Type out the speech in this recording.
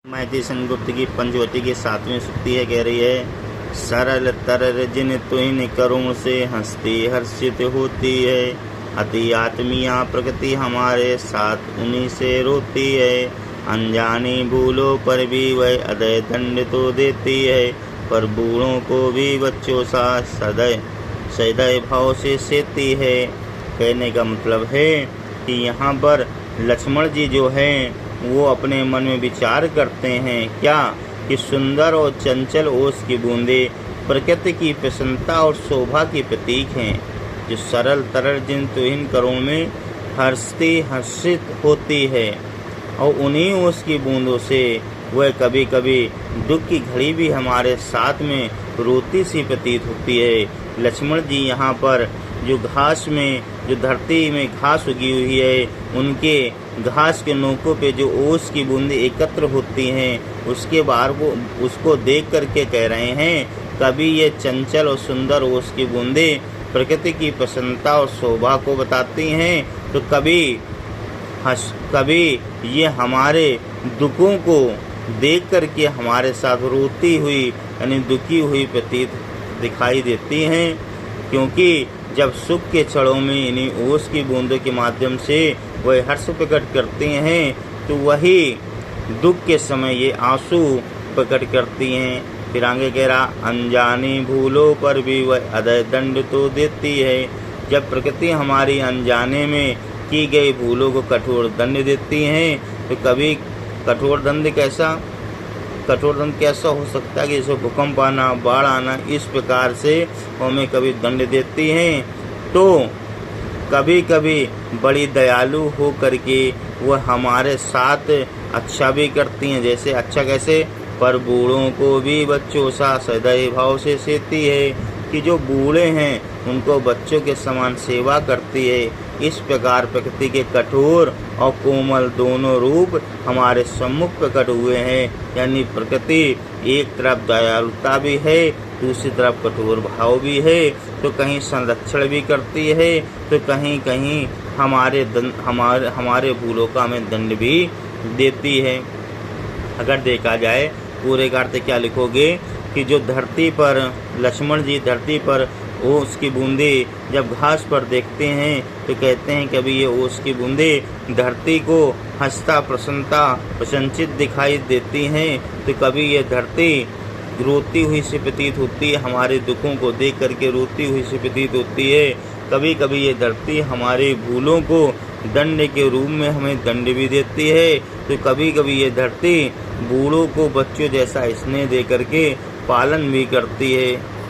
मैथिली संगुप्त की पंचवटी की 7वीं सूक्ति है, कह रही है सरल तरल जिन तुहिन करुण से हंसती हर्षित होती है। अति आत्मीया प्रकृति हमारे साथ उन्हीं से रोती है। अनजानी भूलों पर भी वह अदय दंड तो देती है, पर बूढ़ों को भी बच्चों सा सदैव भाव से सेती है। कहने का मतलब है कि यहाँ पर लक्ष्मण जी जो हैं वो अपने मन में विचार करते हैं क्या कि सुंदर और चंचल ओस की बूंदे प्रकृति की प्रसन्नता और शोभा की प्रतीक हैं, जो सरल तरल जिन तुहिन करुण में हर्षित होती है। और उन्हीं ओस की बूंदों से वह कभी कभी दुख की घड़ी भी हमारे साथ में रोती सी प्रतीत होती है। लक्ष्मण जी यहाँ पर जो घास में, जो धरती में घास उगी हुई है, उनके घास के नोकों पे जो ओस की बूंदें एकत्र होती हैं, उसके बाहर को उसको देख करके कह रहे हैं कभी ये चंचल और सुंदर ओस की बूंदें प्रकृति की प्रसन्नता और शोभा को बताती हैं, तो कभी ये हमारे दुखों को देख करके हमारे साथ रोती हुई यानी दुखी हुई प्रतीत दिखाई देती हैं। क्योंकि जब सुख के क्षणों में इन्हीं ओस की बूंदों के माध्यम से वह हर्ष प्रकट करती हैं, तो वही दुख के समय ये आंसू प्रकट करती हैं। फिर आगे कह रहा अनजानी भूलों पर भी वह अदय दंड तो देती है। जब प्रकृति हमारी अनजाने में की गई भूलों को कठोर दंड देती हैं, तो कभी कठोर दंड कैसा हो सकता है कि जैसे भूकंप आना, बाढ़ आना, इस प्रकार से हमें कभी दंड देती हैं। तो कभी कभी बड़ी दयालु हो करके वह हमारे साथ अच्छा भी करती हैं। जैसे अच्छा कैसे, पर बूढ़ों को भी बच्चों सा सदैव भाव से सेती है, कि जो बूढ़े हैं उनको बच्चों के समान सेवा करती है। इस प्रकार प्रकृति के कठोर और कोमल दोनों रूप हमारे सम्मुख प्रकट हुए हैं। यानी प्रकृति एक तरफ दयालुता भी है, दूसरी तरफ कठोर भाव भी है, तो कहीं संरक्षण भी करती है, तो कहीं कहीं हमारे भूलों का हमें दंड भी देती है। अगर देखा जाए पूरे का अर्थ क्या लिखोगे कि जो धरती पर लक्ष्मण जी धरती पर ओस की बूंदे जब घास पर देखते हैं, तो कहते हैं कि अभी ये ओस की बूंदे धरती को हंसता प्रसन्नचित दिखाई देती हैं, तो कभी ये धरती रोती हुई से प्रतीत होती है, हमारे दुखों को देख करके रोती हुई से प्रतीत होती है। कभी कभी ये धरती हमारे भूलों को दंड के रूप में हमें दंड भी देती है, तो कभी कभी ये धरती बूढ़ों को बच्चों जैसा स्नेह दे करके पालन भी करती है।